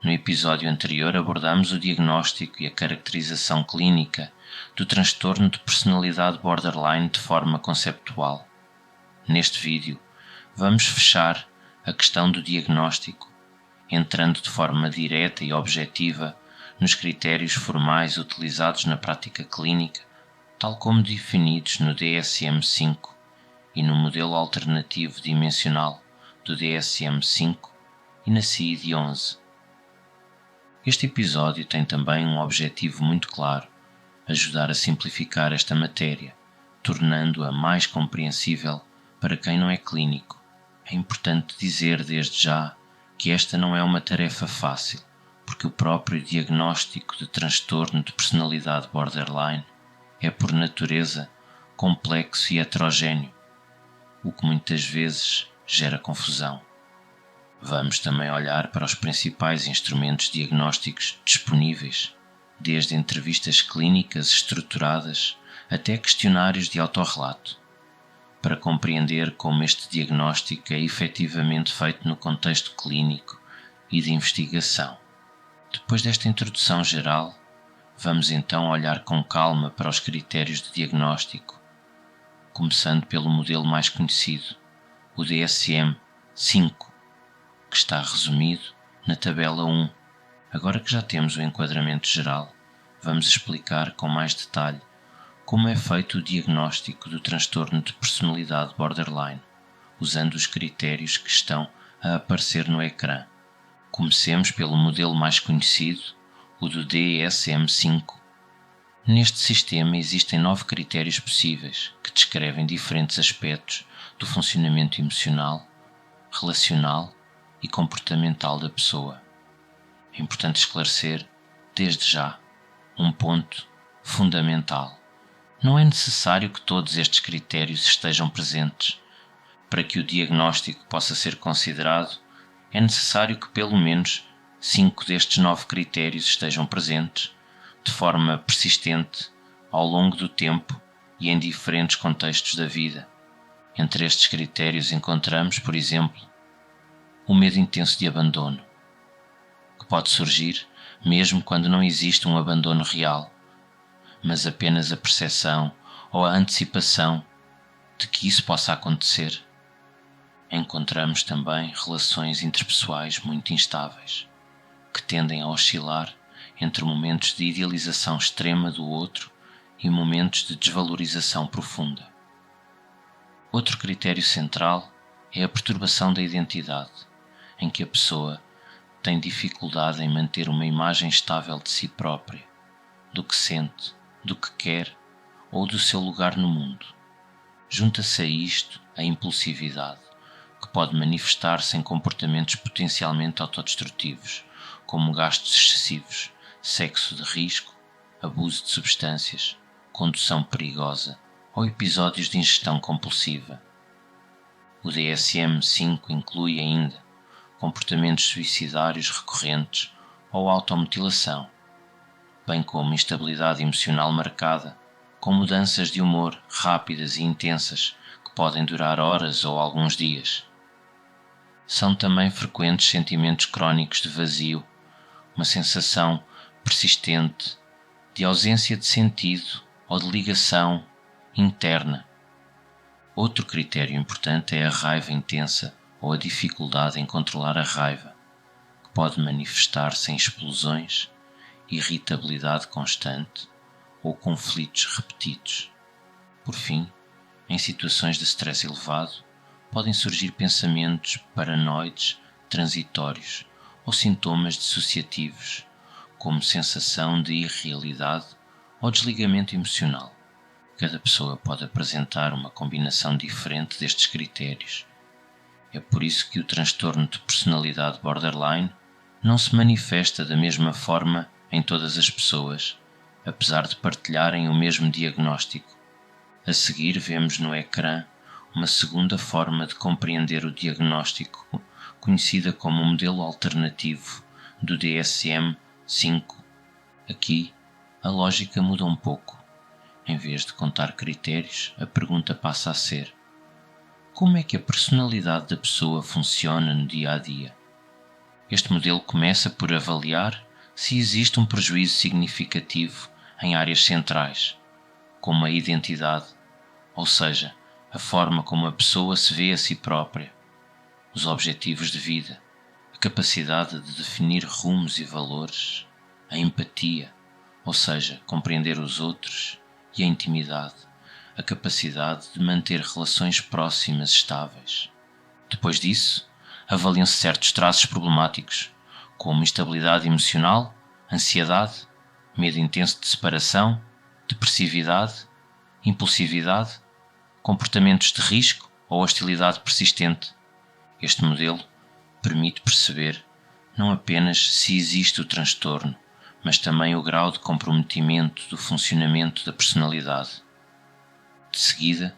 No episódio anterior abordamos o diagnóstico e a caracterização clínica do transtorno de personalidade borderline de forma conceptual. Neste vídeo, vamos fechar a questão do diagnóstico, entrando de forma direta e objetiva nos critérios formais utilizados na prática clínica, tal como definidos no DSM-5 e no modelo alternativo dimensional do DSM-5 e na CID-11. Este episódio tem também um objetivo muito claro: ajudar a simplificar esta matéria, tornando-a mais compreensível para quem não é clínico. É importante dizer desde já que esta não é uma tarefa fácil, porque o próprio diagnóstico de transtorno de personalidade borderline é, por natureza, complexo e heterogéneo, o que muitas vezes gera confusão. Vamos também olhar para os principais instrumentos diagnósticos disponíveis, desde entrevistas clínicas estruturadas até questionários de autorrelato, para compreender como este diagnóstico é efetivamente feito no contexto clínico e de investigação. Depois desta introdução geral, vamos então olhar com calma para os critérios de diagnóstico, começando pelo modelo mais conhecido, o DSM-5, que está resumido na tabela 1. Agora que já temos o enquadramento geral, vamos explicar com mais detalhe como é feito o diagnóstico do transtorno de personalidade borderline, usando os critérios que estão a aparecer no ecrã. Comecemos pelo modelo mais conhecido, o do DSM-5. Neste sistema existem 9 critérios possíveis que descrevem diferentes aspectos do funcionamento emocional, relacional e comportamental da pessoa. É importante esclarecer, desde já, um ponto fundamental. Não é necessário que todos estes critérios estejam presentes. Para que o diagnóstico possa ser considerado, é necessário que pelo menos 5 destes 9 critérios estejam presentes, de forma persistente, ao longo do tempo e em diferentes contextos da vida. Entre estes critérios encontramos, por exemplo, o medo intenso de abandono, que pode surgir mesmo quando não existe um abandono real, mas apenas a percepção ou a antecipação de que isso possa acontecer. Encontramos também relações interpessoais muito instáveis, que tendem a oscilar entre momentos de idealização extrema do outro e momentos de desvalorização profunda. Outro critério central é a perturbação da identidade, em que a pessoa tem dificuldade em manter uma imagem estável de si própria, do que sente, do que quer ou do seu lugar no mundo. Junta-se a isto a impulsividade, que pode manifestar-se em comportamentos potencialmente autodestrutivos, como gastos excessivos, sexo de risco, abuso de substâncias, condução perigosa ou episódios de ingestão compulsiva. O DSM-5 inclui ainda comportamentos suicidários recorrentes ou automutilação, bem como instabilidade emocional marcada, com mudanças de humor rápidas e intensas que podem durar horas ou alguns dias. São também frequentes sentimentos crónicos de vazio, uma sensação persistente de ausência de sentido ou de ligação interna. Outro critério importante é a raiva intensa ou a dificuldade em controlar a raiva, que pode manifestar-se em explosões, irritabilidade constante ou conflitos repetidos. Por fim, em situações de stress elevado, podem surgir pensamentos paranoides transitórios ou sintomas dissociativos, como sensação de irrealidade ou desligamento emocional. Cada pessoa pode apresentar uma combinação diferente destes critérios. É por isso que o transtorno de personalidade borderline não se manifesta da mesma forma em todas as pessoas, apesar de partilharem o mesmo diagnóstico. A seguir vemos no ecrã uma segunda forma de compreender o diagnóstico, conhecida como o modelo alternativo do DSM-5. Aqui, a lógica muda um pouco. Em vez de contar critérios, a pergunta passa a ser: como é que a personalidade da pessoa funciona no dia a dia? Este modelo começa por avaliar se existe um prejuízo significativo em áreas centrais, como a identidade, ou seja, a forma como a pessoa se vê a si própria, os objetivos de vida, a capacidade de definir rumos e valores, a empatia, ou seja, compreender os outros, e a intimidade, a capacidade de manter relações próximas estáveis. Depois disso, avaliam-se certos traços problemáticos, como instabilidade emocional, ansiedade, medo intenso de separação, depressividade, impulsividade, comportamentos de risco ou hostilidade persistente. Este modelo permite perceber não apenas se existe o transtorno, mas também o grau de comprometimento do funcionamento da personalidade. De seguida,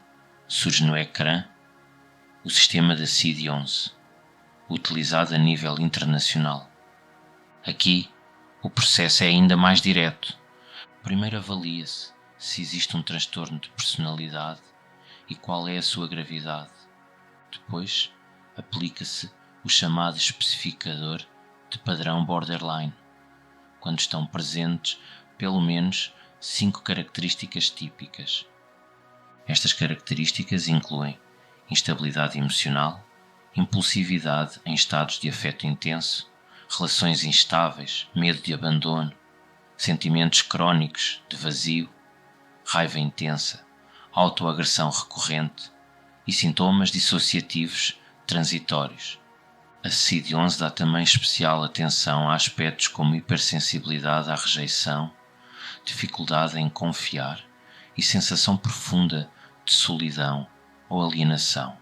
surge no ecrã o sistema da CID-11, utilizado a nível internacional. Aqui, o processo é ainda mais direto. Primeiro avalia-se se existe um transtorno de personalidade e qual é a sua gravidade. Depois, aplica-se o chamado especificador de padrão borderline, quando estão presentes pelo menos 5 características típicas. Estas características incluem instabilidade emocional, impulsividade em estados de afeto intenso, relações instáveis, medo de abandono, sentimentos crónicos de vazio, raiva intensa, autoagressão recorrente e sintomas dissociativos transitórios. A CID-11 dá também especial atenção a aspectos como hipersensibilidade à rejeição, dificuldade em confiar e sensação profunda de solidão ou alienação.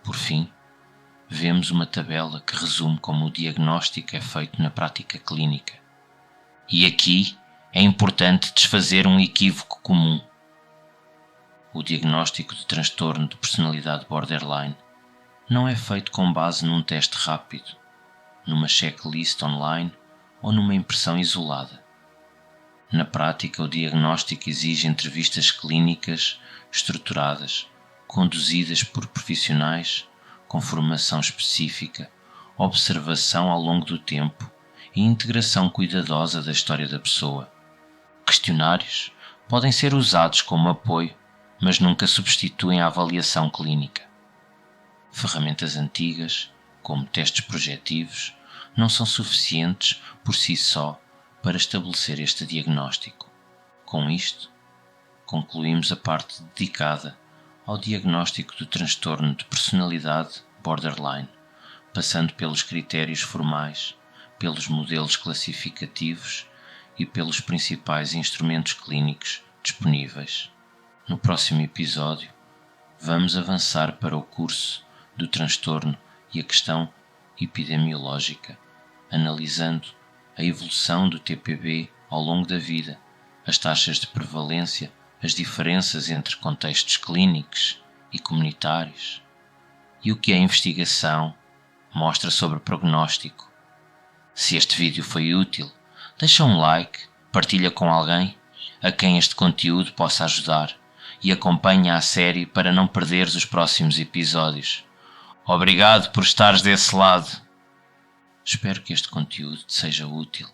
Por fim, vemos uma tabela que resume como o diagnóstico é feito na prática clínica. E aqui é importante desfazer um equívoco comum. O diagnóstico de transtorno de personalidade borderline não é feito com base num teste rápido, numa checklist online ou numa impressão isolada. Na prática, o diagnóstico exige entrevistas clínicas estruturadas, conduzidas por profissionais com formação específica, observação ao longo do tempo e integração cuidadosa da história da pessoa. Questionários podem ser usados como apoio, mas nunca substituem a avaliação clínica. Ferramentas antigas, como testes projetivos, não são suficientes por si só para estabelecer este diagnóstico. Com isto, concluímos a parte dedicada ao diagnóstico do transtorno de personalidade borderline, passando pelos critérios formais, pelos modelos classificativos e pelos principais instrumentos clínicos disponíveis. No próximo episódio, vamos avançar para o curso do transtorno e a questão epidemiológica, analisando a evolução do TPB ao longo da vida, as taxas de prevalência, as diferenças entre contextos clínicos e comunitários e o que a investigação mostra sobre o prognóstico. Se este vídeo foi útil, deixa um like, partilha com alguém a quem este conteúdo possa ajudar e acompanha a série para não perderes os próximos episódios. Obrigado por estares desse lado. Espero que este conteúdo te seja útil.